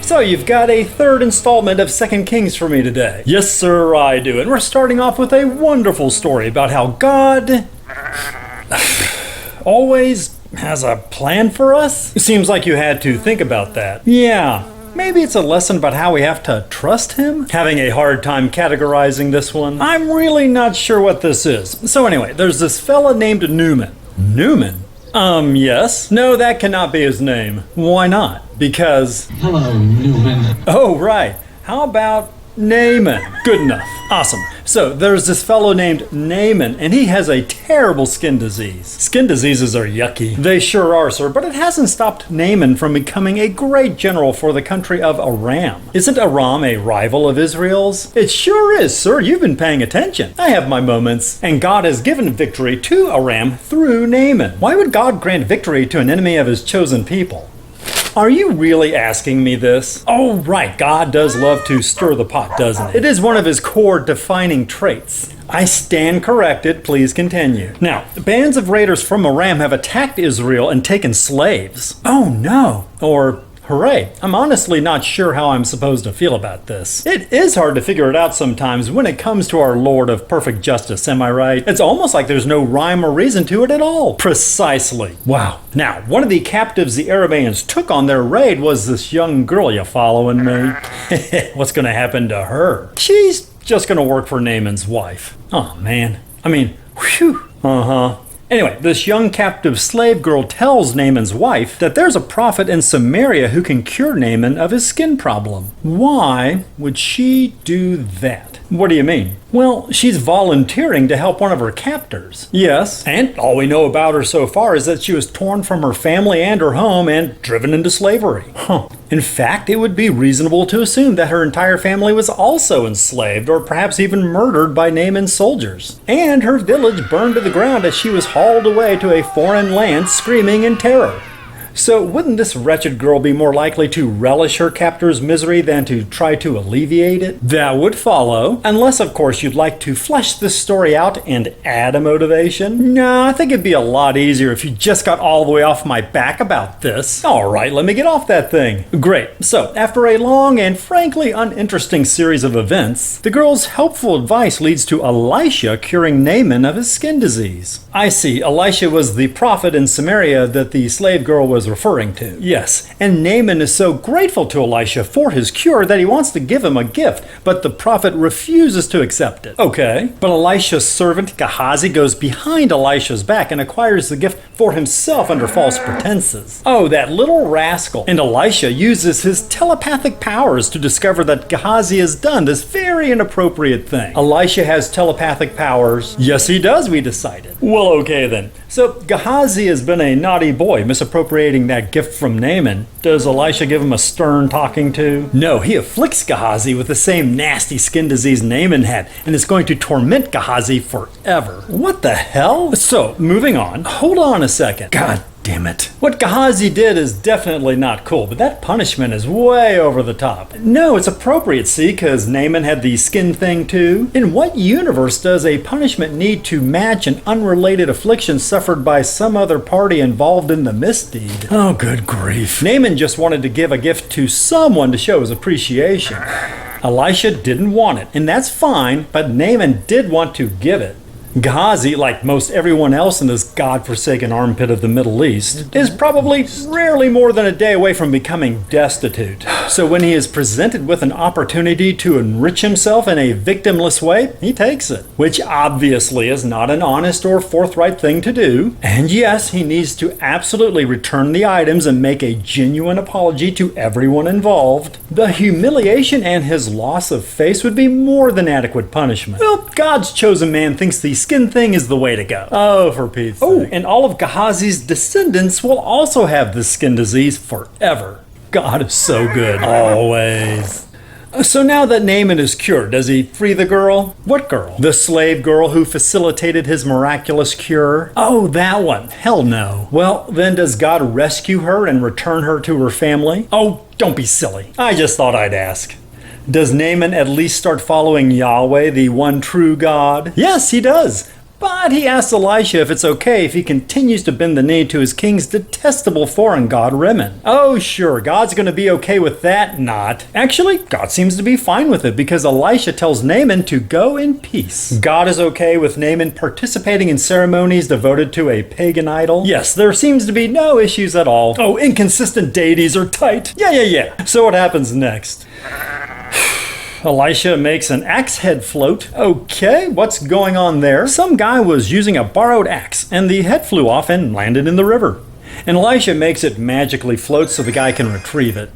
So you've got a third installment of 2 Kings for me today. Yes, sir, I do. And we're starting off with a wonderful story about how God always has a plan for us. It seems like you had to think about that. Yeah. Maybe it's a lesson about how we have to trust him? Having a hard time categorizing this one. I'm really not sure what this is. So anyway, there's this fella named Naaman. Naaman? Yes. No, that cannot be his name. Why not? Because... Hello, Naaman. Oh, right. How about Naaman? Good enough. Awesome. So there's this fellow named Naaman, and he has a terrible skin disease. Skin diseases are yucky. They sure are, sir, but it hasn't stopped Naaman from becoming a great general for the country of Aram. Isn't Aram a rival of Israel's? It sure is, sir. You've been paying attention. I have my moments. And God has given victory to Aram through Naaman. Why would God grant victory to an enemy of his chosen people? Are you really asking me this? Oh, right. God does love to stir the pot, doesn't he? It is one of his core defining traits. I stand corrected. Please continue. Now, bands of raiders from Aram have attacked Israel and taken slaves. Oh, no. Or... hooray. I'm honestly not sure how I'm supposed to feel about this. It is hard to figure it out sometimes when it comes to our Lord of perfect justice, am I right? It's almost like there's no rhyme or reason to it at all. Precisely. Wow. Now, one of the captives the Aramaens took on their raid was this young girl, you following me? What's gonna happen to her? She's just gonna work for Naaman's wife. Oh, man. I mean, whew. Uh-huh. Anyway, this young captive slave girl tells Naaman's wife that there's a prophet in Samaria who can cure Naaman of his skin problem. Why would she do that? What do you mean? Well, she's volunteering to help one of her captors. Yes, and all we know about her so far is that she was torn from her family and her home and driven into slavery. Huh. In fact, it would be reasonable to assume that her entire family was also enslaved or perhaps even murdered by Naaman's soldiers. And her village burned to the ground as she was hauled away to a foreign land screaming in terror. So wouldn't this wretched girl be more likely to relish her captor's misery than to try to alleviate it? That would follow. Unless, of course, you'd like to flesh this story out and add a motivation. No, I think it'd be a lot easier if you just got all the way off my back about this. All right, let me get off that thing. Great. So, after a long and frankly uninteresting series of events, the girl's helpful advice leads to Elisha curing Naaman of his skin disease. I see. Elisha was the prophet in Samaria that the slave girl was referring to. Yes, and Naaman is so grateful to Elisha for his cure that he wants to give him a gift, but the prophet refuses to accept it. Okay, but Elisha's servant Gehazi goes behind Elisha's back and acquires the gift for himself under false pretenses. Oh, that little rascal. And Elisha uses his telepathic powers to discover that Gehazi has done this very inappropriate thing. Elisha has telepathic powers. Yes, he does, we decided. Well, okay then. So Gehazi has been a naughty boy, misappropriating that gift from Naaman. Does Elisha give him a stern talking to? No, he afflicts Gehazi with the same nasty skin disease Naaman had, and is going to torment Gehazi forever. What the hell? So, moving on. Hold on a second. God damn it. What Gehazi did is definitely not cool, but that punishment is way over the top. No, it's appropriate, see, because Naaman had the skin thing too. In what universe does a punishment need to match an unrelated affliction suffered by some other party involved in the misdeed? Oh, good grief. Naaman just wanted to give a gift to someone to show his appreciation. Elisha didn't want it, and that's fine, but Naaman did want to give it. Gehazi, like most everyone else in this godforsaken armpit of the Middle East, is probably rarely more than a day away from becoming destitute. So when he is presented with an opportunity to enrich himself in a victimless way, he takes it, which obviously is not an honest or forthright thing to do. And yes, he needs to absolutely return the items and make a genuine apology to everyone involved. The humiliation and his loss of face would be more than adequate punishment. Well, God's chosen man thinks the skin thing is the way to go. Oh, for Pete's sake. Oh, and all of Gehazi's descendants will also have this skin disease forever. God is so good. Always. So now that Naaman is cured, does he free the girl? What girl? The slave girl who facilitated his miraculous cure? Oh, that one. Hell no. Well, then does God rescue her and return her to her family? Oh, don't be silly. I just thought I'd ask. Does Naaman at least start following Yahweh, the one true God? Yes, he does. But he asks Elisha if it's okay if he continues to bend the knee to his king's detestable foreign god Rimmon. Oh sure, God's going to be okay with that not. Actually, God seems to be fine with it because Elisha tells Naaman to go in peace. God is okay with Naaman participating in ceremonies devoted to a pagan idol. Yes, there seems to be no issues at all. Oh, inconsistent deities are tight. Yeah. So what happens next? Elisha makes an axe head float. Okay, what's going on there? Some guy was using a borrowed axe, and the head flew off and landed in the river. And Elisha makes it magically float so the guy can retrieve it.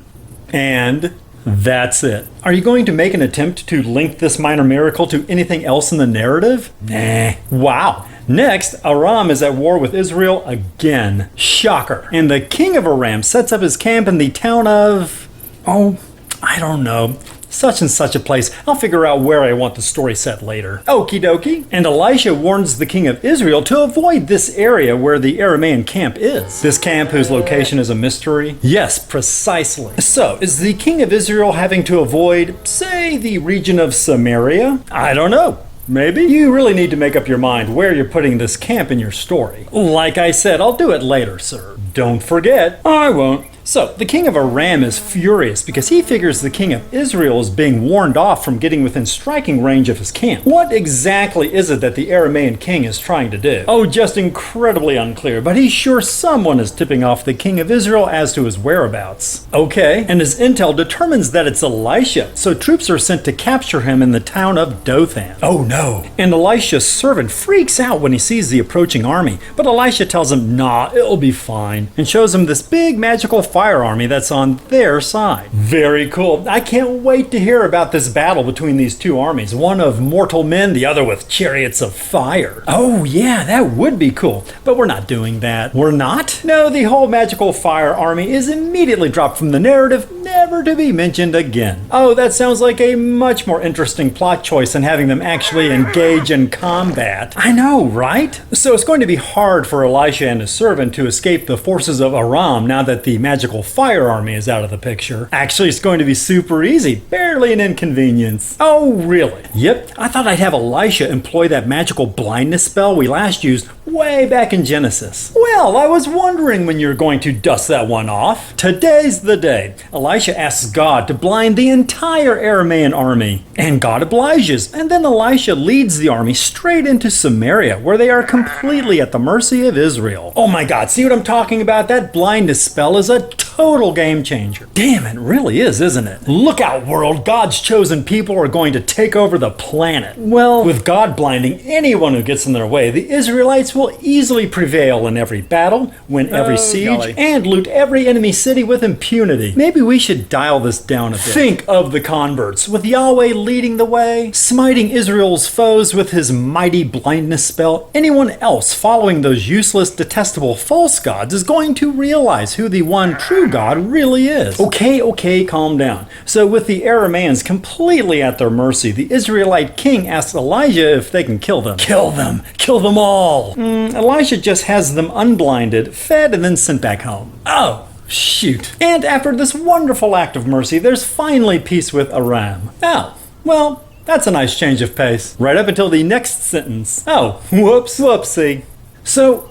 And that's it. Are you going to make an attempt to link this minor miracle to anything else in the narrative? Nah. Wow. Next, Aram is at war with Israel again. Shocker. And the king of Aram sets up his camp in the town of... I don't know. Such and such a place. I'll figure out where I want the story set later. Okie dokie. And Elisha warns the king of Israel to avoid this area where the Aramaen camp is. This camp whose location is a mystery? Yes, precisely. So, is the king of Israel having to avoid, say, the region of Samaria? I don't know. Maybe? You really need to make up your mind where you're putting this camp in your story. Like I said, I'll do it later, sir. Don't forget. I won't. So, the king of Aram is furious because he figures the king of Israel is being warned off from getting within striking range of his camp. What exactly is it that the Aramaean king is trying to do? Oh, just incredibly unclear, but he's sure someone is tipping off the king of Israel as to his whereabouts. Okay, and his intel determines that it's Elisha, so troops are sent to capture him in the town of Dothan. Oh no. And Elisha's servant freaks out when he sees the approaching army, but Elisha tells him, nah, it'll be fine, and shows him this big magical fire army that's on their side. Very cool. I can't wait to hear about this battle between these two armies, one of mortal men, the other with chariots of fire. Oh yeah, that would be cool, but we're not doing that. We're not? No, the whole magical fire army is immediately dropped from the narrative, never to be mentioned again. Oh, that sounds like a much more interesting plot choice than having them actually engage in combat. I know, right? So it's going to be hard for Elisha and his servant to escape the forces of Aram now that the magical fire army is out of the picture. Actually, it's going to be super easy. Barely an inconvenience. Oh, really? Yep. I thought I'd have Elisha employ that magical blindness spell we last used way back in Genesis. Well, I was wondering when you're going to dust that one off. Today's the day. Elisha asks God to blind the entire Aramaean army, and God obliges. And then Elisha leads the army straight into Samaria, where they are completely at the mercy of Israel. Oh my God, see what I'm talking about? That blindness spell is a total game changer. Damn, it really is, isn't it? Look out, world. God's chosen people are going to take over the planet. Well, with God blinding anyone who gets in their way, the Israelites will easily prevail in every battle, win every siege, and loot every enemy city with impunity. Maybe we should dial this down a bit. Think of the converts, with Yahweh leading the way, smiting Israel's foes with his mighty blindness spell. Anyone else following those useless, detestable false gods is going to realize who the one true God really is. Okay, calm down. So with the Aramaeans completely at their mercy, the Israelite king asks Elijah if they can kill them. Kill them all. Elijah just has them unblinded, fed, and then sent back home. Oh, shoot. And after this wonderful act of mercy, there's finally peace with Aram. Oh, well, that's a nice change of pace. Right up until the next sentence. Oh, whoopsie. So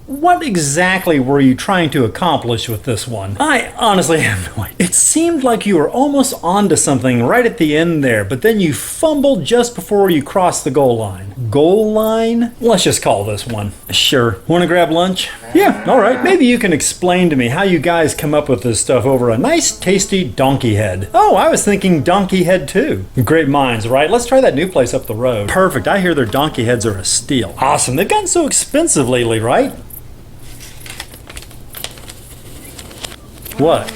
what exactly were you trying to accomplish with this one? I honestly have no idea. It seemed like you were almost onto something right at the end there, but then you fumbled just before you crossed the goal line. Goal line? Let's just call this one. Sure. Want to grab lunch? Yeah, all right. Maybe you can explain to me how you guys come up with this stuff over a nice, tasty donkey head. Oh, I was thinking donkey head too. Great minds, right? Let's try that new place up the road. Perfect. I hear their donkey heads are a steal. Awesome. They've gotten so expensive lately, right? What?